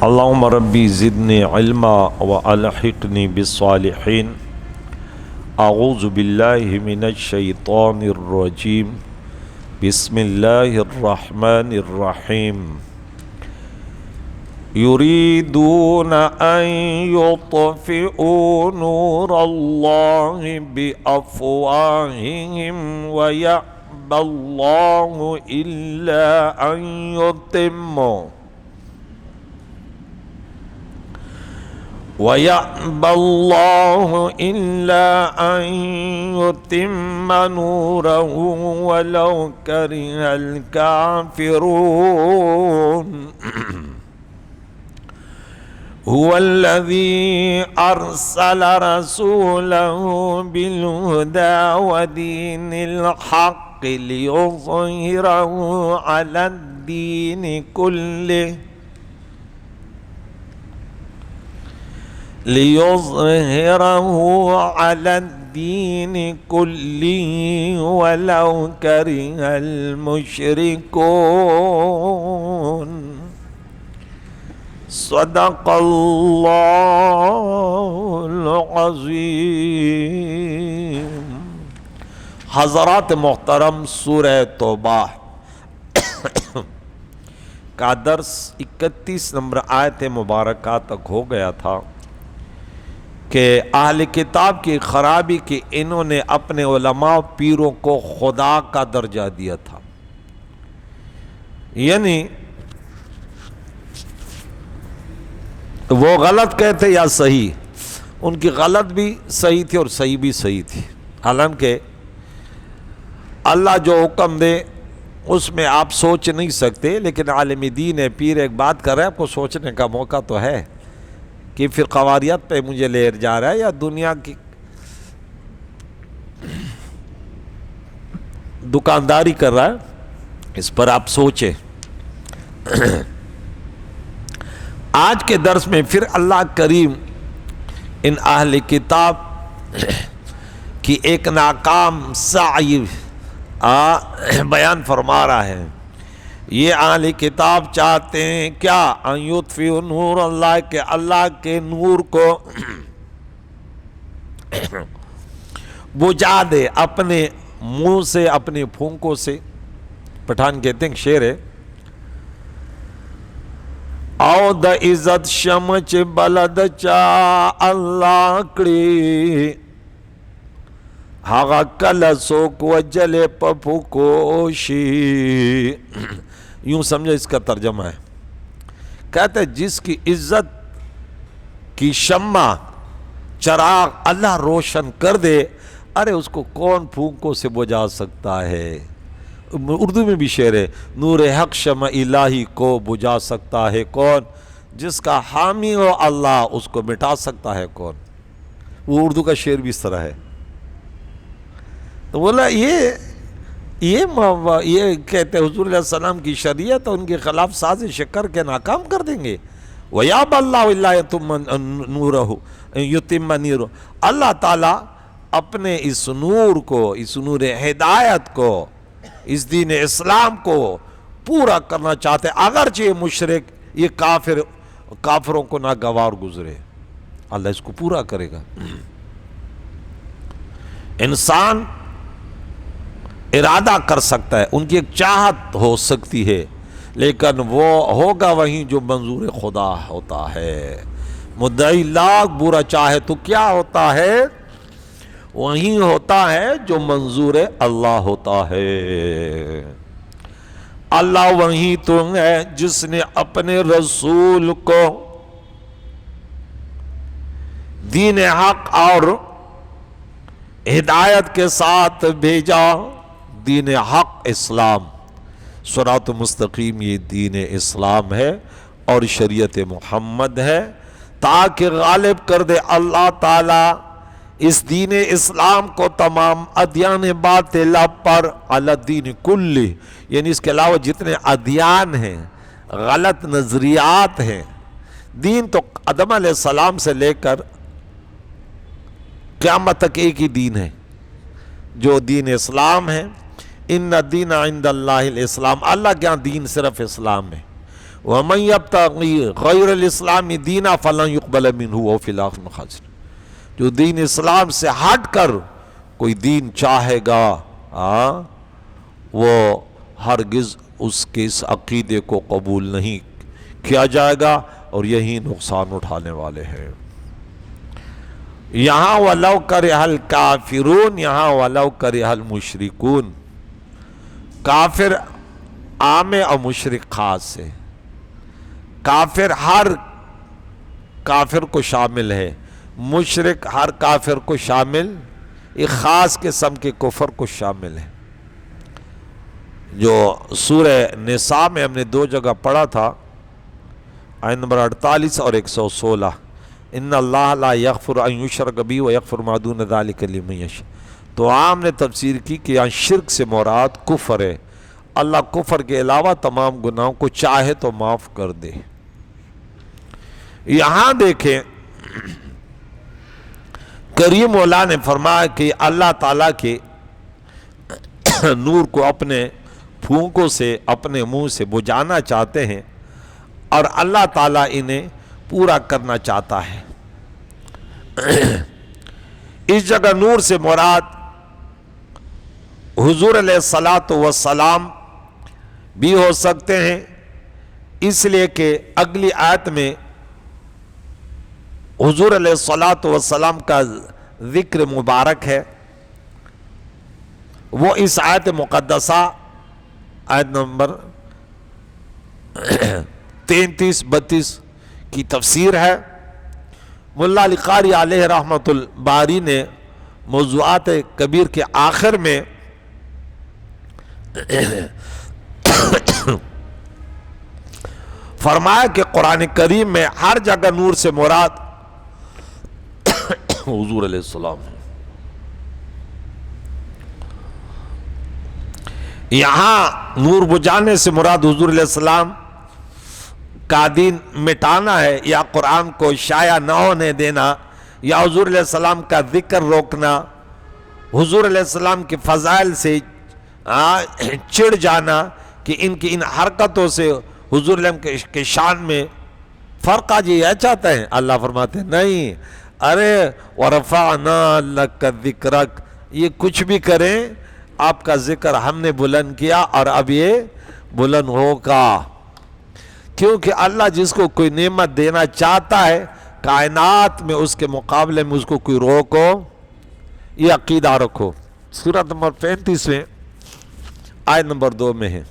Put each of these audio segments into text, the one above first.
اللهم ربی زدنی علما والحقنی بالصالحین اعوذ باللہ من الشیطان الرجیم بسم اللہ الرحمن الرحیم یریدون ان یطفئوا نور اللہ بافواہہم ویأبی اللہ الا ان یتموا وَيَأْبَى اللَّهُ إِلَّا أَن يُتِمَّ نُورَهُ وَلَوْ كَرِهَ الْكَافِرُونَ هُوَ الَّذِي أَرْسَلَ رَسُولَهُ بِالْهُدَى وَدِينِ الْحَقِّ لِيُظْهِرَهُ عَلَى الدِّينِ كُلِّهِ وَلَوْ كَرِهَ الْمُشْرِكُونَ صدق اللہ العظیم۔ حضرات محترم، سورہ توبہ کا درس 31 نمبر آیت مبارکہ تک ہو گیا تھا کہ اہل کتاب کی خرابی کہ انہوں نے اپنے علماء و پیروں کو خدا کا درجہ دیا تھا، یعنی وہ غلط کہتے یا صحیح، ان کی غلط بھی صحیح تھی اور صحیح بھی صحیح تھی، حالانکہ اللہ جو حکم دے اس میں آپ سوچ نہیں سکتے، لیکن عالم دین ہے، پیر ایک بات کر رہے ہیں، آپ کو سوچنے کا موقع تو ہے کہ پھر قواریت پہ مجھے لے جا رہا ہے یا دنیا کی دکانداری کر رہا ہے، اس پر آپ سوچیں۔ آج کے درس میں پھر اللہ کریم ان اہل کتاب کی ایک ناکام سعی بیان فرما رہا ہے۔ یہ اہل کتاب چاہتے ہیں کیا؟ ان یطفئوا نور اللہ، کہ اللہ کے نور کو بجھا دے اپنے منہ سے، اپنے پھونکوں سے۔ پٹھان کہتے ہیں شعر ہے، او دا عزت شمچ بلد چا اللہ کڑی ہاغا کلسو کو جلے پپھوکوشی۔ یوں سمجھو اس کا ترجمہ ہے، کہتے ہیں جس کی عزت کی شمع چراغ اللہ روشن کر دے، ارے اس کو کون پھونکوں سے بجھا سکتا ہے؟ اردو میں بھی شعر ہے، نور حق شمع الہی کو بجھا سکتا ہے کون؟ جس کا حامی ہو اللہ، اس کو مٹا سکتا ہے کون؟ وہ اردو کا شعر بھی اس طرح ہے۔ تو بولا یہ کہتے حضور علیہ السلام کی شریعت اور ان کے خلاف سازش کر کے ناکام کر دیں گے۔ وَيَأْبَى اللَّهُ إِلَّا يُتِمَّ نُورَهُ، اللہ تعالیٰ اپنے اس نور کو، اس نور ہدایت کو، اس دین اسلام کو پورا کرنا چاہتے ہیں، اگرچہ یہ مشرک، یہ کافروں کو ناگوار گزرے، اللہ اس کو پورا کرے گا۔ انسان ارادہ کر سکتا ہے، ان کی ایک چاہت ہو سکتی ہے، لیکن وہ ہوگا وہیں جو منظور خدا ہوتا ہے۔ مدعی لاکھ برا چاہے تو کیا ہوتا ہے؟ وہیں ہوتا ہے جو منظور اللہ ہوتا ہے۔ اللہ وہیں تو ہے جس نے اپنے رسول کو دین حق اور ہدایت کے ساتھ بھیجا۔ دین حق اسلام، صراط مستقیم، یہ دین اسلام ہے اور شریعت محمد ہے، تاکہ غالب کر دے اللہ تعالیٰ اس دین اسلام کو تمام ادیان باطلہ پر، علی الدین کلی، یعنی اس کے علاوہ جتنے ادیان ہیں، غلط نظریات ہیں۔ دین تو آدم علیہ السلام سے لے کر قیامت تک ایک ہی دین ہے، جو دین اسلام ہے۔ ان الدین عند اللہ الاسلام، اللہ کے ہاں دین صرف اسلام ہے۔ وَمَن يَبْتَغِي غَيْرَ الْإِسْلَامِ دِينًا فَلَن يُقْبَلَ مِنْهُ وَهُوَ فِي الْآخِرَةِ مِنَ الْخَاسِرِينَ۔ جو دین اسلام سے ہٹ کر کوئی دین چاہے گا وہ ہرگز اس کے اس عقیدے کو قبول نہیں کیا جائے گا، اور یہی نقصان اٹھانے والے ہیں۔ یہاں وَلَوْ كَرِهَ الْكَافِرُونَ، یہاں وَلَوْ كَرِهَ الْمُشْرِكُونَ، کافر عام اور مشرک خاص ہے۔ کافر ہر کافر کو شامل ہے، مشرک ہر کافر کو شامل، ایک خاص قسم کے کفر کو شامل ہے۔ جو سورہ نساء میں ہم نے 2 جگہ پڑھا تھا، آیت نمبر 48 اور 116، ان اللہ لا یغفر ان یشرک بہ ویغفر ما دون ذلک لمن یشاء۔ تو عام نے تفسیر کی کہ یہاں شرک سے مراد کفر ہے، اللہ کفر کے علاوہ تمام گناہوں کو چاہے تو معاف کر دے۔ یہاں دیکھیں کریم مولا نے فرمایا کہ اللہ تعالیٰ کے نور کو اپنے پھونکوں سے، اپنے منہ سے بجھانا چاہتے ہیں، اور اللہ تعالیٰ انہیں پورا کرنا چاہتا ہے۔ اس جگہ نور سے مراد حضور علیہ الصلاۃ والسلام بھی ہو سکتے ہیں، اس لیے کہ اگلی آیت میں حضور علیہ الصلاۃ والسلام کا ذکر مبارک ہے۔ وہ اس آیت مقدسہ آیت نمبر 33-32 کی تفسیر ہے۔ ملا علی قاری علیہ رحمۃ الباری نے موضوعات کبیر کے آخر میں فرمایا کہ قرآن کریم میں ہر جگہ نور سے مراد حضور علیہ السلام ہے۔ یہاں نور بجھانے سے مراد حضور علیہ السلام کا دین مٹانا ہے، یا قرآن کو شائع نہ ہونے دینا، یا حضور علیہ السلام کا ذکر روکنا، حضور علیہ السلام کے فضائل سے چڑ جانا کہ ان کی ان حرکتوں سے حضور علیہ السلام کے شان میں فرق آ جائے، یہ چاہتے ہیں؟ اللہ فرماتے ہیں نہیں، ارے وَرَفَعْنَا لَكَ ذِكْرَكَ، یہ کچھ بھی کریں آپ کا ذکر ہم نے بلند کیا، اور اب یہ بلند ہوگا، کیونکہ اللہ جس کو کوئی نعمت دینا چاہتا ہے کائنات میں اس کے مقابلے میں اس کو کوئی روکو، یہ عقیدہ رکھو۔ سورۃ نمبر 35 میں آیت نمبر 2 میں ہے،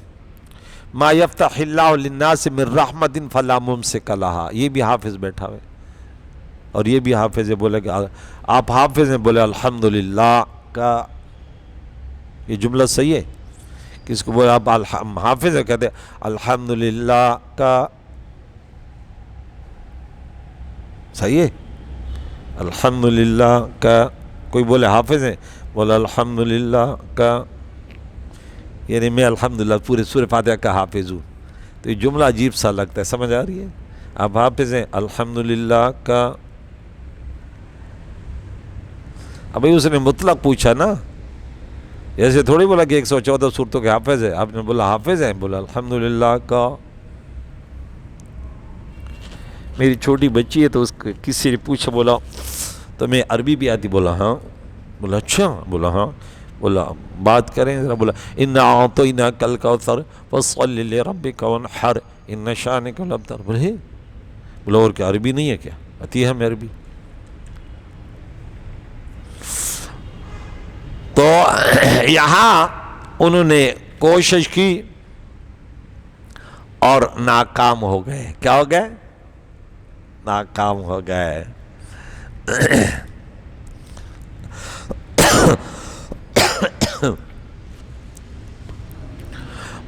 ما یفتح اللہ للناس من رحمت فلا ممسک لہا۔ یہ بھی حافظ بیٹھا ہوئے، اور یہ بھی حافظ ہے، بولے کہ آپ حافظ ہیں، بولے الحمدللہ کا یہ جملہ صحیح ہے؟ کس کو بولے آپ حافظ ہیں، کہتے الحمدللہ کا صحیح ہے؟ الحمدللہ کا کوئی بولے حافظ ہیں، بولے الحمدللہ کا، یعنی میں الحمدللہ پورے سورہ فاتحہ کا حافظ ہوں، تو یہ جملہ عجیب سا لگتا ہے، سمجھ آ رہی ہے؟ آپ حافظ ہیں الحمدللہ کا، ابھی اس نے مطلق پوچھا نا، ایسے تھوڑی بولا کہ 114 سورتوں کے حافظ ہے، آپ نے بولا حافظ ہیں، بولا الحمدللہ کا۔ میری چھوٹی بچی ہے تو اس کسی نے پوچھا، بولا تو میں عربی بھی آتی، بولا ہاں، بولا اچھا، بولا ہاں، بولا بات کریں ذرا، بولا اِنَّا أَعْطَيْنَاكَ الْكَوْثَرَ فَصَلِّ لِرَبِّكَ وَانْحَرْ إِنَّ شَانِئَكَ الْأَبْتَرُ۔ بولا اور کیا عربی نہیں ہے کیا؟ آتی ہے ہمیں عربی؟ تو یہاں انہوں نے کوشش کی اور ناکام ہو گئے۔ کیا ہو گئے؟ ناکام ہو گئے۔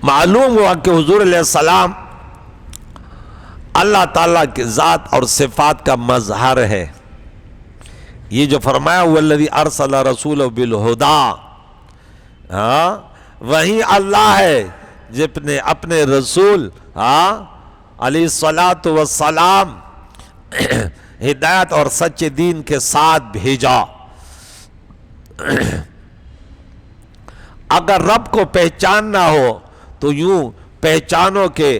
معلوم ہوا کہ حضور علیہ السلام اللہ تعالیٰ کی ذات اور صفات کا مظہر ہے۔ یہ جو فرمایا وَالَّذِي أَرْسَلَ رَسُولَهُ بِالْهُدَىٰ، وہی اللہ ہے جس نے اپنے رسول علیہ الصلاۃ والسلام ہدایت اور سچے دین کے ساتھ بھیجا۔ اگر رب کو پہچاننا ہو تو یوں پہچانو کہ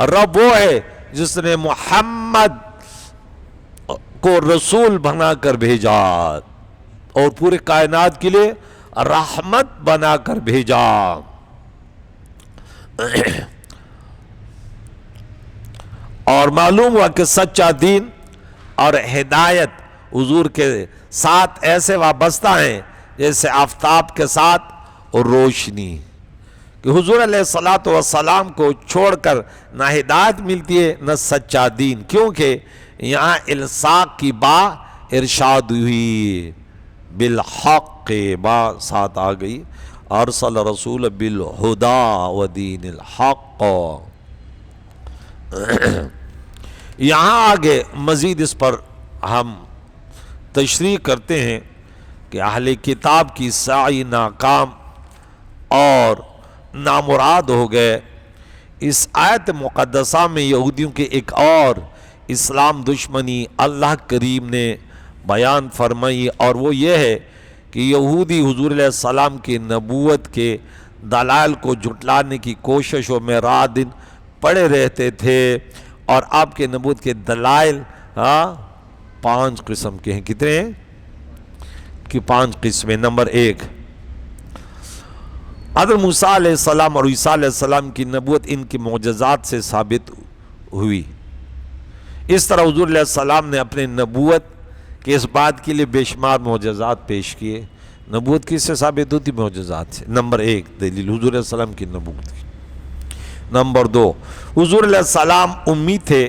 رب وہ ہے جس نے محمد کو رسول بنا کر بھیجا اور پورے کائنات کے لیے رحمت بنا کر بھیجا۔ اور معلوم ہوا کہ سچا دین اور ہدایت حضور کے ساتھ ایسے وابستہ ہیں جیسے آفتاب کے ساتھ اور روشنی، کہ حضور علیہ الصلوۃ والسلام کو چھوڑ کر نہ ہدایت ملتی ہے نہ سچا دین، کیونکہ یہاں الصاق کی با ارشاد ہوئی، بالحق با ساتھ آ گئی، ارسل رسول بالہدی ودین الحق۔ یہاں آگے مزید اس پر ہم تشریح کرتے ہیں کہ اہل کتاب کی سعی ناکام اور نامراد ہو گئے۔ اس آیت مقدسہ میں یہودیوں کے ایک اور اسلام دشمنی اللہ کریم نے بیان فرمائی، اور وہ یہ ہے کہ یہودی حضور علیہ السلام کی نبوت کے دلائل کو جھٹلانے کی کوششوں میں رات دن پڑے رہتے تھے، اور آپ کے نبوت کے دلائل 5 قسم کے ہیں۔ کتنے ہیں کہ 5 قسمیں۔ نمبر 1، حضرت موسیٰ علیہ السلام اور عیسیٰ علیہ السلام کی نبوت ان کی معجزات سے ثابت ہوئی۔ اس طرح حضور علیہ السلام نے اپنے نبوت کے اس بات کے لیے بے شمار معجزات پیش کیے۔ نبوت کس سے ثابت ہوتی؟ معجزات سے۔ نمبر 1 دلیل حضور علیہ السلام کی نبوت کی۔ نمبر 2، حضور علیہ السلام امی تھے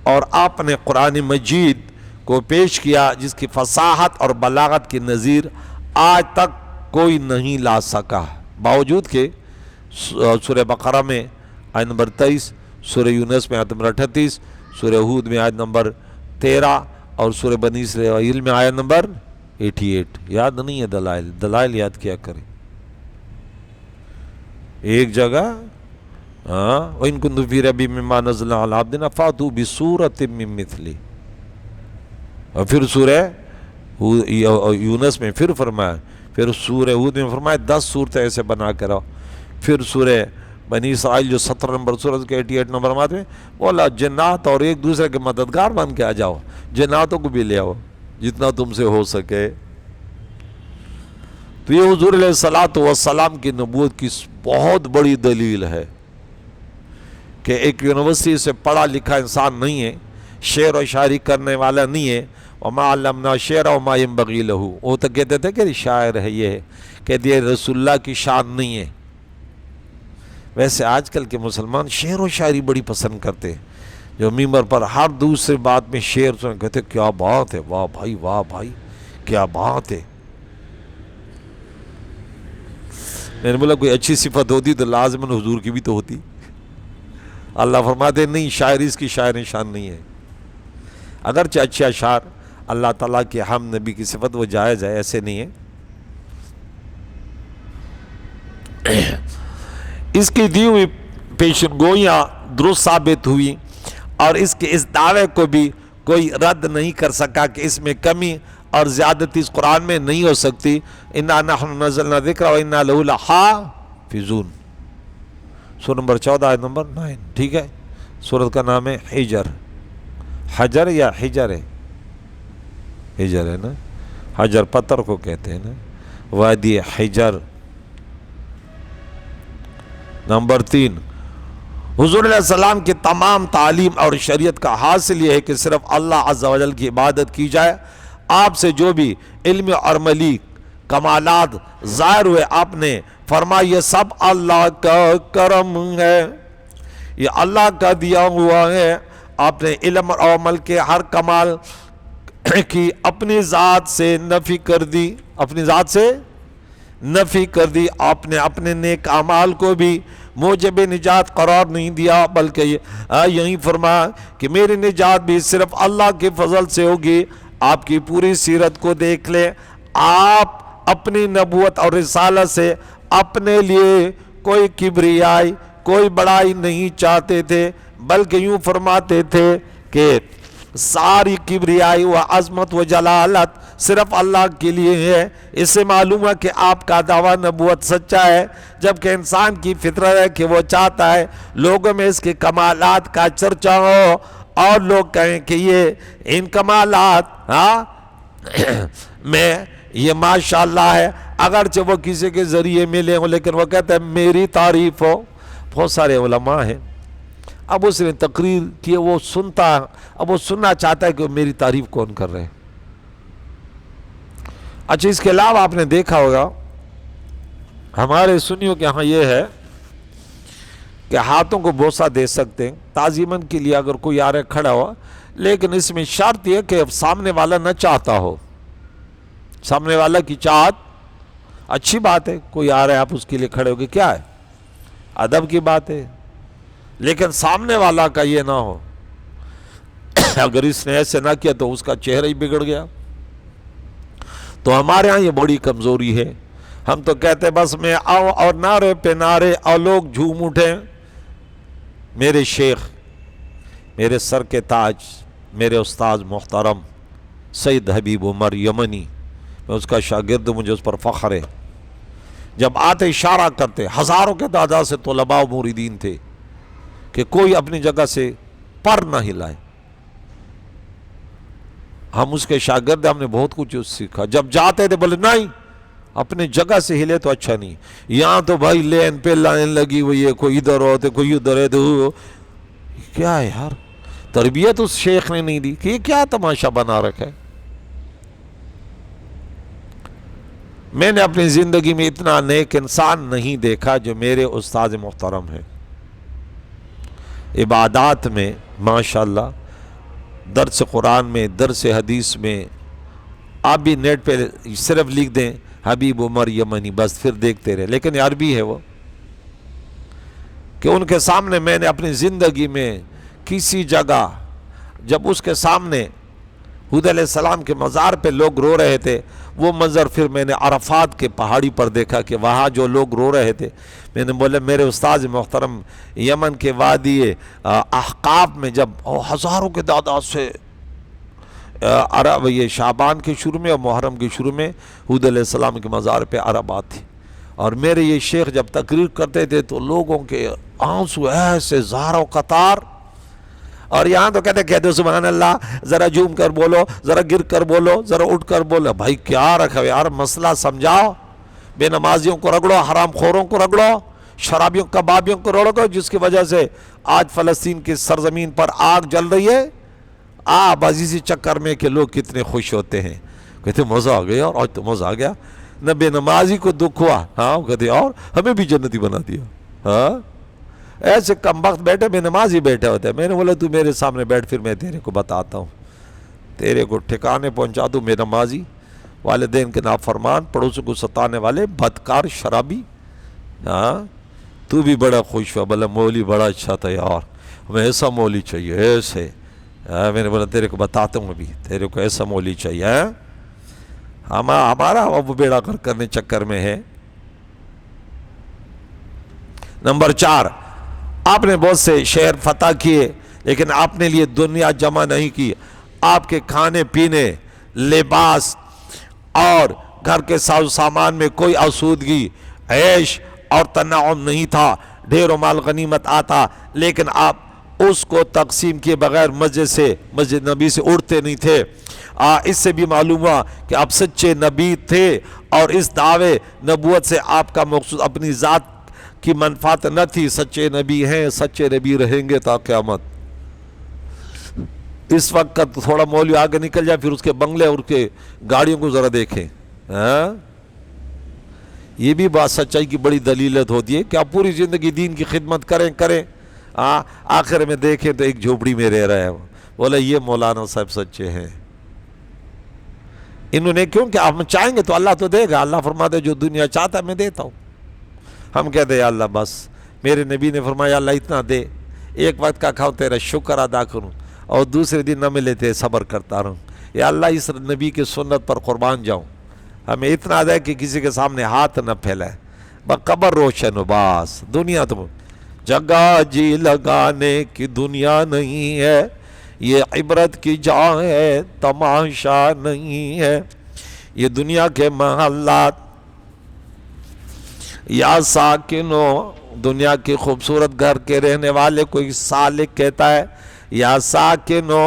اور آپ نے قرآن مجید کو پیش کیا جس کی فصاحت اور بلاغت کی نظیر آج تک کوئی نہیں لا سکا، باوجود کہ سورہ بقرہ میں آیت نمبر 23، سورہ یونس میں آیت نمبر 38، سورہ ہود میں آیت نمبر 13 اور سورہ بنی اسرائیل میں آیت نمبر 88۔ یاد نہیں ہے دلائل؟ دلائل یاد کیا کریں۔ ایک جگہ وَإِن كُنتُمْ فِي رَيْبٍ مِّمَّا نَزَّلْنَا عَلَىٰ عَبْدِنَا فَأْتُوا بِسُورَةٍ مِّن مِّثْلِهِ، اور پھر سورہ یونس میں پھر فرمایا، پھر سورہ ہود میں فرمایا 10 صورتیں ایسے بنا کر آؤ، پھر سورہ بنی اسرائیل جو 17 نمبر سورت کے 88 نمبر آیت میں بولا جنات اور ایک دوسرے کے مددگار بن کے آ جاؤ، جناتوں کو بھی لے آؤ جتنا تم سے ہو سکے۔ تو یہ حضور علیہ الصلوۃ والسلام کی نبوت کی بہت بڑی دلیل ہے کہ ایک یونیورسٹی سے پڑھا لکھا انسان نہیں ہے، شعر و شاعری کرنے والا نہیں ہے، وَمَا عَلَّمْنَا الشِّعْرَ وَمَا يَنبَغِي لَهُ، وہ تو کہتے تھے کہ شاعر ہے، یہ ہے، کہتے ہیں رسول اللہ کی شان نہیں ہے۔ ویسے آج کل کے مسلمان شعر و شاعری بڑی پسند کرتے ہیں، جو ممبر پر ہر دوسری بات میں شعر سن کہتے ہیں کیا بات ہے، واہ بھائی کیا بات ہے۔ میں نے بولا کوئی اچھی صفت ہوتی تو لازماً حضور کی بھی تو ہوتی۔ اللہ فرماتے نہیں، شاعری اس کی شاعر شان نہیں ہے، اگرچہ اچھا اشعار اللہ تعالیٰ کے ہم نبی کی صفت وہ جائز ہے، ایسے نہیں ہے۔ اس کی دی ہوئی پیشن گوئیاں درست ثابت ہوئی، اور اس کے اس دعوے کو بھی کوئی رد نہیں کر سکا کہ اس میں کمی اور زیادتی اس قرآن میں نہیں ہو سکتی۔ اِنَّا نَحْنُ نَزَّلْنَا الذِّکْرَ وَإِنَّا لَهُ لَحَافِظُونَ، سورہ نمبر 14 آیت نمبر 9، ٹھیک ہے۔ سورت کا نام ہے حجر، حجر یا حجر ہے؟ حجر ہے نا، حجر پتھر کو کہتے ہیں نا، وادی حجر۔ نمبر 3، حضور علیہ السلام کی تمام تعلیم اور شریعت کا حاصل یہ ہے کہ صرف اللہ عز و جل کی عبادت کی جائے۔ آپ سے جو بھی علم اور عملی کمالات ظاہر ہوئے، آپ نے فرمایا یہ سب اللہ کا کرم ہے، یہ اللہ کا دیا ہوا ہے۔ آپ نے علم اور عمل کے ہر کمال کی اپنی ذات سے نفی کر دی، اپنی ذات سے نفی کر دی۔ آپ نے اپنے نیک اعمال کو بھی موجب نجات قرار نہیں دیا، بلکہ یہی فرمایا کہ میری نجات بھی صرف اللہ کے فضل سے ہوگی۔ آپ کی پوری سیرت کو دیکھ لیں، آپ اپنی نبوت اور رسالت سے اپنے لیے کوئی کبریائی، کوئی بڑائی نہیں چاہتے تھے، بلکہ یوں فرماتے تھے کہ ساری کبریائی و عظمت و جلالت صرف اللہ کے لیے ہے۔ اس سے معلوم ہے کہ آپ کا دعویٰ نبوت سچا ہے، جبکہ انسان کی فطرت ہے کہ وہ چاہتا ہے لوگوں میں اس کے کمالات کا چرچا ہو اور لوگ کہیں کہ یہ ان کمالات میں یہ ماشاءاللہ ہے، اگرچہ وہ کسی کے ذریعے ملے ہوں، لیکن وہ کہتے ہیں میری تعریف ہو۔ بہت سارے علماء ہیں، اب اس نے تقریر کی، وہ سنتا، اب وہ سننا چاہتا ہے کہ میری تعریف کون کر رہے ہیں۔ اچھا، اس کے علاوہ آپ نے دیکھا ہوگا ہمارے سنیوں کے ہاں یہ ہے کہ ہاتھوں کو بوسہ دے سکتے ہیں تعظیماً کے لیے اگر کوئی آ رہا کھڑا ہوا، لیکن اس میں شرط یہ کہ سامنے والا نہ چاہتا ہو۔ سامنے والا کی چاہت اچھی بات ہے، کوئی آ رہا ہے آپ اس کے لیے کھڑے ہو گئے، کیا ہے، ادب کی بات ہے، لیکن سامنے والا کا یہ نہ ہو۔ اگر اس نے ایسے نہ کیا تو اس کا چہرہ ہی بگڑ گیا۔ تو ہمارے ہاں یہ بڑی کمزوری ہے، ہم تو کہتے ہیں بس میں آؤں اور نعرے پہ نعرے اور لوگ جھوم اٹھیں۔ میرے شیخ، میرے سر کے تاج، میرے استاذ محترم سید حبیب عمر یمنی، میں اس کا شاگرد ہوں، مجھے اس پر فخر ہے۔ جب آتے اشارہ کرتے، ہزاروں کے تعداد سے طلباء و موریدین تھے کہ کوئی اپنی جگہ سے پر نہ ہلائے۔ ہم اس کے شاگرد، ہم نے بہت کچھ سیکھا۔ جب جاتے تھے بولے نہیں، اپنے جگہ سے ہلے تو اچھا نہیں۔ یہاں تو بھائی لین پہ لائن لگی ہوئی ہے، کوئی ادھر ہوتے کوئی ادھر ہے، تو کیا ہے یار، تربیت اس شیخ نے نہیں دی کہ یہ کیا تماشا بنا رکھا ہے۔ میں نے اپنی زندگی میں اتنا نیک انسان نہیں دیکھا جو میرے استاد محترم ہے۔ عبادات میں ماشاءاللہ، درس قرآن میں، درس حدیث میں، آپ بھی نیٹ پہ صرف لکھ دیں حبیب عمر یمنی، بس پھر دیکھتے رہے، لیکن یہ عربی ہے وہ، کہ ان کے سامنے میں نے اپنی زندگی میں کسی جگہ، جب اس کے سامنے حود علیہ السلام کے مزار پہ لوگ رو رہے تھے، وہ منظر پھر میں نے عرفات کے پہاڑی پر دیکھا کہ وہاں جو لوگ رو رہے تھے، میں نے بولا میرے استاذ محترم یمن کے وادی احقاف میں جب ہزاروں کے تعداد سے عرب، یہ شعبان کے شروع میں اور محرم کے شروع میں حود علیہ السلام کے مزار پہ عربات تھی، اور میرے یہ شیخ جب تقریر کرتے تھے تو لوگوں کے آنسو ایسے زار و قطار، اور یہاں تو کہتے ہو سبحان اللہ، ذرا جھوم کر بولو، ذرا گر کر بولو، ذرا اٹھ کر بولو۔ بھائی کیا رکھا یار، مسئلہ سمجھاؤ، بے نمازیوں کو رگڑو، حرام خوروں کو رگڑو، شرابیوں کبابیوں کو رگڑو، جس کی وجہ سے آج فلسطین کی سرزمین پر آگ جل رہی ہے۔ بس اسی چکر میں کہ لوگ کتنے خوش ہوتے ہیں، کہتے مزہ آ گیا، اور آج تو مزہ آ گیا، نہ بے نمازی کو دکھ ہوا، کہتے اور ہمیں بھی جنتی بنا دیا۔ ایسے کم وقت بیٹھے بے نمازی بیٹھے ہوتے ہیں۔ میں نے بولا تو میرے سامنے بیٹھ، پھر میں تیرے کو بتاتا ہوں، تیرے کو ٹھکانے پہنچا دوں۔ بے نمازی، والدین کے نافرمان، پڑوسوں کو ستانے والے، بدکار، شرابی، تو بھی بڑا خوش ہوا، بولا مولوی بڑا اچھا تھا یار، ہمیں ایسا مولوی چاہیے ایسے۔ میں نے بولا تیرے کو بتاتا ہوں، ابھی تیرے کو ایسا مولوی چاہیے۔ ہمارا وہ بیڑا غرق کرنے چکر میں ہے۔ نمبر 4، آپ نے بہت سے شہر فتح کیے، لیکن آپ نے لیے دنیا جمع نہیں کی۔ آپ کے کھانے پینے، لباس اور گھر کے ساز و سامان میں کوئی آسودگی، عیش اور تنعم نہیں تھا۔ ڈھیر و مال غنیمت آتا، لیکن آپ اس کو تقسیم کیے بغیر مسجد نبی سے اڑتے نہیں تھے۔ اس سے بھی معلوم ہوا کہ آپ سچے نبی تھے، اور اس دعوے نبوت سے آپ کا مقصود اپنی ذات کی منفعت نہ تھی۔ سچے نبی ہیں، سچے نبی رہیں گے تا قیامت۔ اس وقت کا تھوڑا مولوی آگے نکل جائے، پھر اس کے بنگلے اور اس کے گاڑیوں کو ذرا دیکھیں۔ یہ بھی بات سچائی کی بڑی دلیلت ہوتی ہے کہ آپ پوری زندگی دین کی خدمت کریں، آخر میں دیکھیں تو ایک جھوپڑی میں رہ رہا ہے۔ بولا یہ مولانا صاحب سچے ہیں۔ انہوں نے، کیونکہ ہم چاہیں گے تو اللہ تو دے گا، اللہ فرماتے ہے جو دنیا چاہتا ہے میں دیتا ہوں۔ ہم کہتے ہیں یا اللہ بس، میرے نبی نے فرمایا اللہ اتنا دے، ایک وقت کا کھاؤ تیرا شکر ادا کروں، اور دوسرے دن نہ ملے تھے صبر کرتا رہوں۔ یا اللہ اس نبی کے سنت پر قربان جاؤں، ہمیں اتنا دے کہ کسی کے سامنے ہاتھ نہ پھیلائے، بقبر روشن و باس۔ دنیا تو جگہ جی لگانے کی دنیا نہیں ہے، یہ عبرت کی جا ہے تماشا نہیں ہے۔ یہ دنیا کے محلات، یا ساکنو، دنیا کی خوبصورت گھر کے رہنے والے کوئی سالک کہتا ہے، یا ساکنو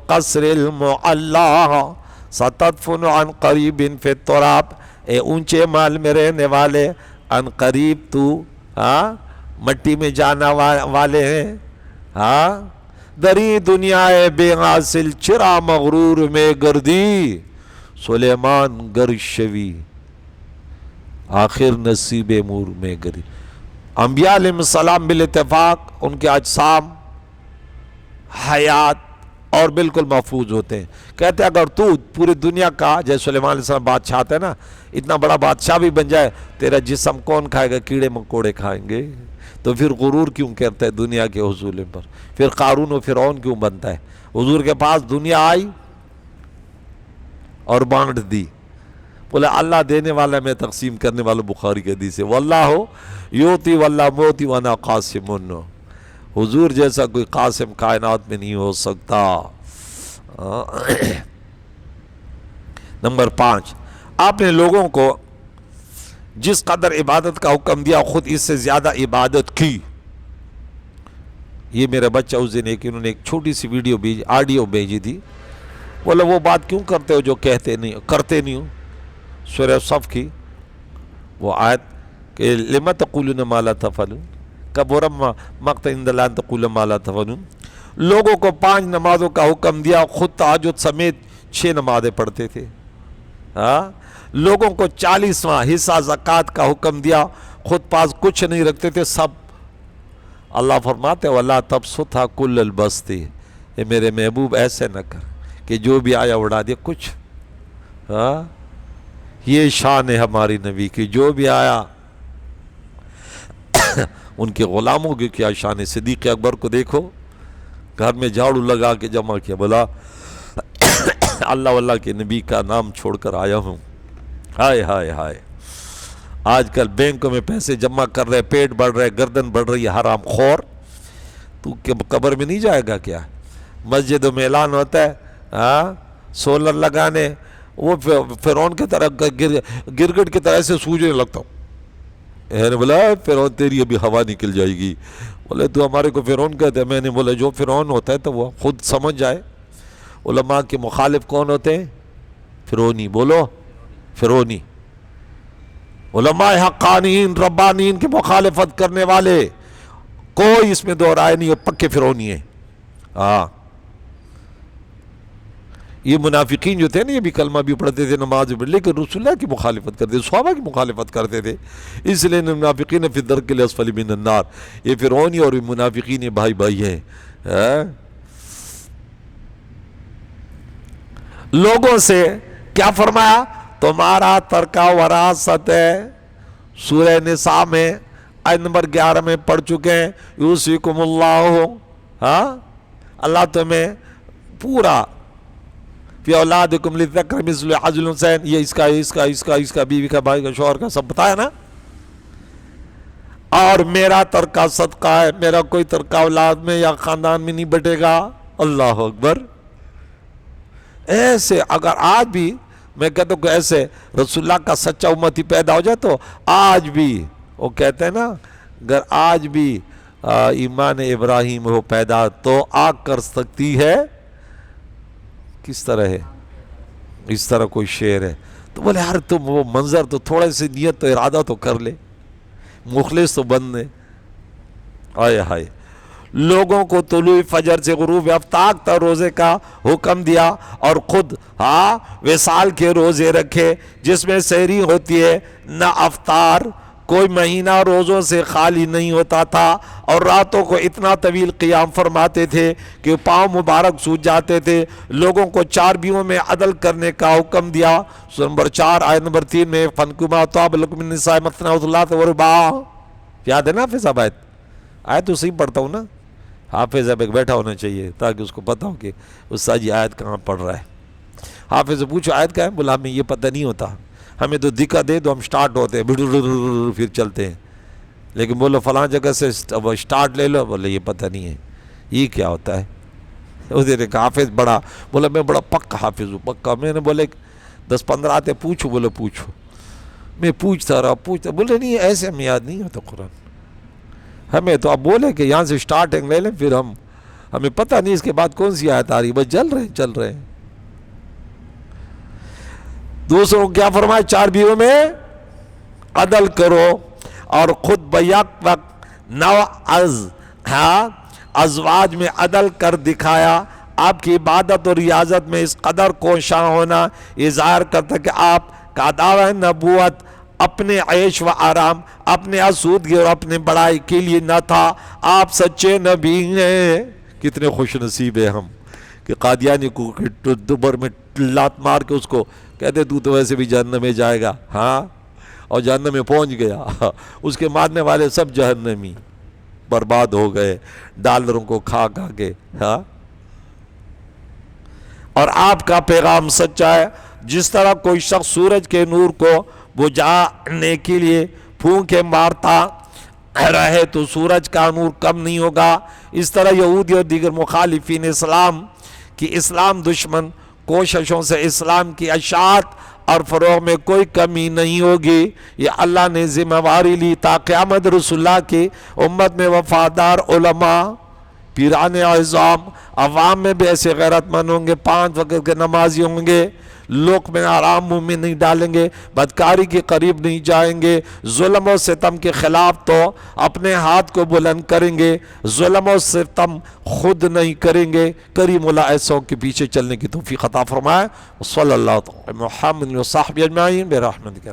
قصر المعلا ستدفن عن قریب فی التراب، اے اونچے مال میں رہنے والے، عن قریب تو مٹی میں جانا والے ہیں. دری دنیا بے حاصل چرا مغرور میں گردی، سلیمان گرشوی آخر نصیب مور میں گری. انبیاء علیہ السلام بالاتفاق ان کے اجسام حیات اور بالکل محفوظ ہوتے ہیں. کہتے ہیں اگر تو پوری دنیا کا، جیسے سلیمان علیہ السلام بادشاہ تھے نا، اتنا بڑا بادشاہ بھی بن جائے، تیرا جسم کون کھائے گا؟ کیڑے مکوڑے کھائیں گے. تو پھر غرور کیوں کرتا ہے دنیا کے حصول پر؟ پھر قارون و فرعون کیوں بنتا ہے؟ حضور کے پاس دنیا آئی اور بانٹ دی. بولے اللہ دینے والا، میں تقسیم کرنے والا. بخاری کے حدیث ہے، واللہ یوتی واللہ موتی وانا قاسم. حضور جیسا کوئی قاسم کائنات میں نہیں ہو سکتا. نمبر 5، آپ نے لوگوں کو جس قدر عبادت کا حکم دیا خود اس سے زیادہ عبادت کی. یہ میرا بچہ اس دن انہوں نے ایک چھوٹی سی ویڈیو آڈیو بھیجی تھی. بولا وہ بات کیوں کرتے ہو جو کرتے نہیں ہو. سورہ صف کی وہ آیت کہ لِمَ تَقُولُونَ مَا لَا تَفْعَلُونَ کَبُرَ مَقْتًا عِندَ اللَّهِ أَن تَقُولُوا مَا لَا تَفْعَلُونَ. لوگوں کو 5 نمازوں کا حکم دیا، خود تہجد سمیت 6 نمازیں پڑھتے تھے. لوگوں کو 40واں حصہ زکوٰۃ کا حکم دیا، خود پاس کچھ نہیں رکھتے تھے سب. اللہ فرماتے وَلَا تَبْسُطْهَا كُلَّ الْبَسْطِ، اے میرے محبوب ایسے نہ کر کہ جو بھی آیا اڑا دیا کچھ. یہ شان ہے ہماری نبی کی، جو بھی آیا. ان کے غلاموں کی کیا شان ہے. صدیق اکبر کو دیکھو، گھر میں جھاڑو لگا کے جمع کیا، بولا اللہ واللہ کے نبی کا نام چھوڑ کر آیا ہوں. ہائے ہائے ہائے، آج کل بینکوں میں پیسے جمع کر رہے، پیٹ بڑھ رہے، گردن بڑھ رہی ہے. حرام خور، تو قبر میں نہیں جائے گا کیا؟ مسجدوں میں اعلان ہوتا ہے سولر لگانے، وہ فرعون کی طرح گرگٹ کی طرح سے سوجنے لگتا ہوں. نے بولا فرعون تیری ابھی ہوا نکل جائے گی. بولے تو ہمارے کو فرعون کہتے ہیں. میں نے بولا جو فرعون ہوتا ہے تو وہ خود سمجھ جائے. علماء کے مخالف کون ہوتے ہیں؟ فرعونی. بولو فرعونی. علماء حقانین ربانین کے مخالفت کرنے والے، کوئی اس میں دو رائے نہیں، پکے فرعونی ہیں. یہ منافقین جو تھے نا، یہ بھی کلمہ بھی پڑھتے تھے، نماز بھی، لیکن رسول اللہ کی مخالفت کرتے تھے، صحابہ کی مخالفت کرتے تھے. اس لیے منافقین فی الدرک الاسفل من النار. یہ فرعونی اور یہ منافقین بھائی بھائی ہیں. لوگوں سے کیا فرمایا؟ تمہارا ترکہ وراثت ہے. سورہ نساء میں آیت نمبر 11 میں پڑھ چکے ہیں، یوصیکم اللہ، اللہ تمہیں پورا فی اولادکم للذکر مثل حظ الانثیین، یہ اس کا بیوی کا، بھائی کا، شوہر کا، سب بتایا نا. اور میرا ترکہ صدقہ ہے، میرا کوئی ترکہ اولاد میں یا خاندان میں نہیں بٹے گا. اللہ اکبر. ایسے اگر آج بھی میں کہتا ہوں کہ ایسے رسول اللہ کا سچا امتی پیدا ہو جائے تو آج بھی وہ کہتے ہیں نا، اگر آج بھی ایمان ابراہیم ہو پیدا تو آگ کر سکتی ہے. کس طرح ہے؟ اس طرح کوئی شعر ہے. تو بولے یار تم وہ منظر تو تھوڑے سے نیت تو ارادہ تو کر لے، مخلص تو بننے. آئے ہائے. لوگوں کو طلوع فجر سے غروب آفتاب تک روزے کا حکم دیا اور خود وصال کے روزے رکھے جس میں سحری ہوتی ہے نہ افطار. کوئی مہینہ روزوں سے خالی نہیں ہوتا تھا اور راتوں کو اتنا طویل قیام فرماتے تھے کہ پاؤں مبارک سوج جاتے تھے. لوگوں کو چاربیوں میں عدل کرنے کا حکم دیا. سورہ نمبر 4 آیت نمبر 3 میں فَانْكِحُوا مَا طَابَ لَكُم مِّن النِّسَاءِ مَثْنَىٰ وَثُلَاثَ وَرُبَاعَ. یاد ہے نا حافظ صاحب؟ آیت تو صحیح پڑھتا ہوں نا. حافظ صاحب ایک بیٹھا ہونا چاہیے تاکہ اس کو پتہ ہو کہ استاد جی آیت کہاں پڑھ رہا ہے. حافظ سے پوچھو آیت کا ہے، بولا ہمیں یہ پتہ نہیں ہوتا، ہمیں تو دکھا دے تو ہم سٹارٹ ہوتے ہیں پھر چلتے ہیں. لیکن بولو فلاں جگہ سے سٹارٹ لے لو، بولے یہ پتہ نہیں ہے یہ کیا ہوتا ہے. اسے نے کہا حافظ بڑا، بولا میں بڑا پکا حافظ ہوں پکا. میں نے بولے 10-15 آتے پوچھو، بولے پوچھو. میں پوچھتا رہا بولے نہیں ایسے ہمیں یاد نہیں ہوتا قرآن. ہمیں تو آپ بولے کہ یہاں سے سٹارٹنگ لے لیں، پھر ہمیں پتہ نہیں اس کے بعد کون سی آیت آ رہی، بس چل رہے ہیں. دوسروں کو کیا فرمایا؟ 4 بیویوں میں عدل کرو، اور خود بیک وقت 9 ازواج میں عدل کر دکھایا. آپ کی عبادت اور ریاضت میں اس قدر کوشاں ہونا یہ ظاہر کرتا کہ آپ کا دعویٰ نبوت اپنے عیش و آرام، اپنے آسودگی اور اپنے بڑائی کے لیے نہ تھا. آپ سچے نبی ہیں. کتنے خوش نصیب ہیں ہم کہ قادیانی کو دوبر میں لات مار کے اس کو کہتے تو ویسے بھی جہنم میں جائے گا. ہاں، اور جہنم میں پہنچ گیا. اس کے ماننے والے سب جہنمی برباد ہو گئے ڈالروں کو کھا کے. ہاں، اور آپ کا پیغام سچا ہے. جس طرح کوئی شخص سورج کے نور کو بجھانے کے لیے پھونکے مارتا رہے تو سورج کا نور کم نہیں ہوگا، اس طرح یہودی اور دیگر مخالفین اسلام کی اسلام دشمن کوششوں سے اسلام کی اشاعت اور فروغ میں کوئی کمی نہیں ہوگی. یہ اللہ نے ذمہ داری لی تا قیامت رسول اللہ کی امت میں وفادار علماء، پیران اعظام، عوام میں بھی ایسے غیرت مند ہوں گے، 5 وقت کے نمازی ہوں گے، لوک میں آرام منہ میں نہیں ڈالیں گے، بدکاری کے قریب نہیں جائیں گے، ظلم و ستم کے خلاف تو اپنے ہاتھ کو بلند کریں گے، ظلم و ستم خود نہیں کریں گے. کریم اللہ ایسوں کے پیچھے چلنے کی توفیق عطا فرمائے. صلی اللہ علیہ محمد و صحبہ اجمعین برحمتک.